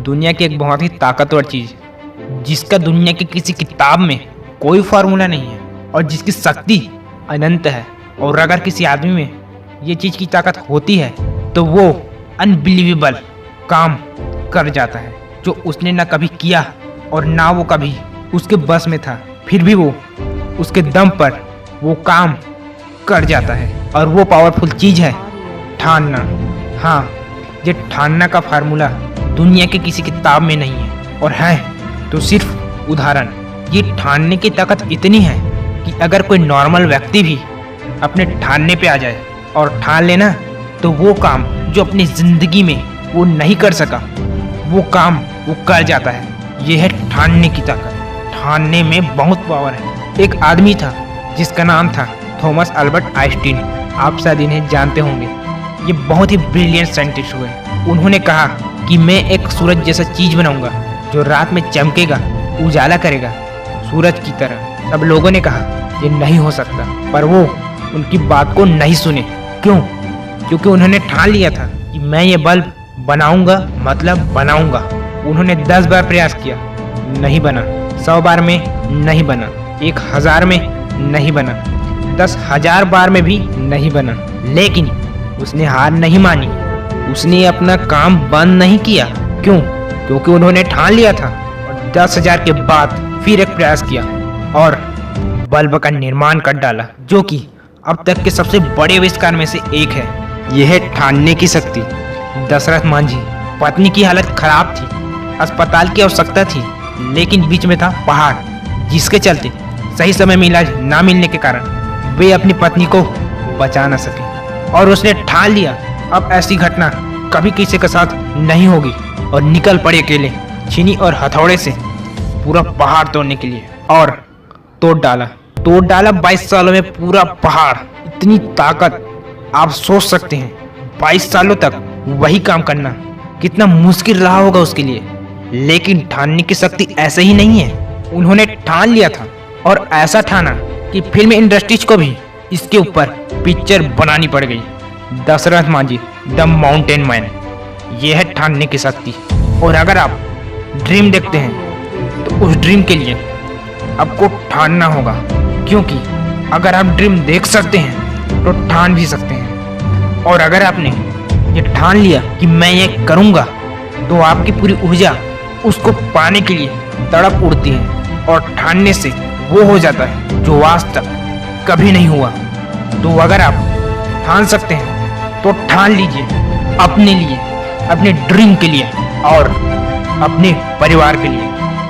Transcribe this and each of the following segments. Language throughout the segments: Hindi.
दुनिया की एक बहुत ही ताकतवर चीज जिसका दुनिया की किसी किताब में कोई फार्मूला नहीं है और जिसकी शक्ति अनंत है। और अगर किसी आदमी में ये चीज की ताकत होती है तो वो अनबिलीवेबल काम कर जाता है जो उसने ना कभी किया और ना वो कभी उसके बस में था, फिर भी वो उसके दम पर वो काम कर जाता है। और वो पावरफुल चीज है ठानना। हाँ, ये ठानना का फार्मूला दुनिया के किसी किताब में नहीं है और है तो सिर्फ उदाहरण। ये ठानने की ताकत इतनी है कि अगर कोई नॉर्मल व्यक्ति भी अपने ठानने पे आ जाए और ठान लेना तो वो काम जो अपनी जिंदगी में वो नहीं कर सका वो काम वो कर जाता है। ये है ठानने की ताकत। ठानने में बहुत पावर है। एक आदमी था जिसका नाम था थॉमस अल्बर्ट आइंस्टीन। आप शायद इन्हें जानते होंगे। ये बहुत ही ब्रिलियंट साइंटिस्ट हुए। उन्होंने कहा कि मैं एक सूरज जैसा चीज बनाऊंगा जो रात में चमकेगा, उजाला करेगा सूरज की तरह। सब लोगों ने कहा ये नहीं हो सकता, पर वो उनकी बात को नहीं सुने। क्यों? क्योंकि उन्होंने ठान लिया था कि मैं ये बल्ब बनाऊंगा, मतलब बनाऊंगा। उन्होंने 10 बार प्रयास किया, नहीं बना। 100 बार में नहीं बना, 1000 में नहीं बना, 10,000 बार में भी नहीं बना। लेकिन उसने हार नहीं मानी। उसने अपना काम बंद नहीं किया। क्यों? क्योंकि उन्होंने ठान लिया था। और 10,000 के बाद फिर एक प्रयास किया और बल्ब का निर्माण कर डाला, जो कि अब तक के सबसे बड़े आविष्कार में से एक है। यह है ठानने की शक्ति। दशरथ मांझी, पत्नी की हालत खराब थी, अस्पताल की आवश्यकता थी, लेकिन बीच में था पहाड़, जिसके चलते सही समय में इलाज ना मिलने के कारण वे अपनी पत्नी को बचा न सके। और उसने ठान लिया अब ऐसी घटना कभी किसी के साथ नहीं होगी और निकल पड़े अकेले छीनी और हथौड़े से पूरा पहाड़ तोड़ने के लिए। और तोड़ डाला 22 सालों में पूरा पहाड़। इतनी ताकत, आप सोच सकते हैं 22 सालों तक वही काम करना कितना मुश्किल रहा होगा उसके लिए। लेकिन ठानने की शक्ति ऐसे ही नहीं है। उन्होंने ठान लिया था और ऐसा ठाना कि फिल्म इंडस्ट्रीज को भी इसके ऊपर पिक्चर बनानी पड़ गई। Dashrath Manjhi, the mountain man. यह है ठानने की शक्ति। और अगर आप ड्रीम देखते हैं तो उस ड्रीम के लिए आपको ठानना होगा, क्योंकि अगर आप ड्रीम देख सकते हैं तो ठान भी सकते हैं। और अगर आपने ये ठान लिया कि मैं ये करूँगा तो आपकी पूरी ऊर्जा उसको पाने के लिए तड़प उड़ती है और ठानने से वो हो जाता है जो आज तक कभी नहीं हुआ। तो अगर आप ठान सकते हैं तो ठान लीजिए, अपने लिए, अपने ड्रीम के लिए और अपने परिवार के लिए।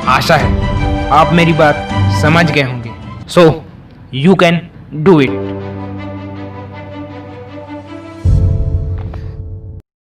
आशा है आप मेरी बात समझ गए होंगे। So you can do it.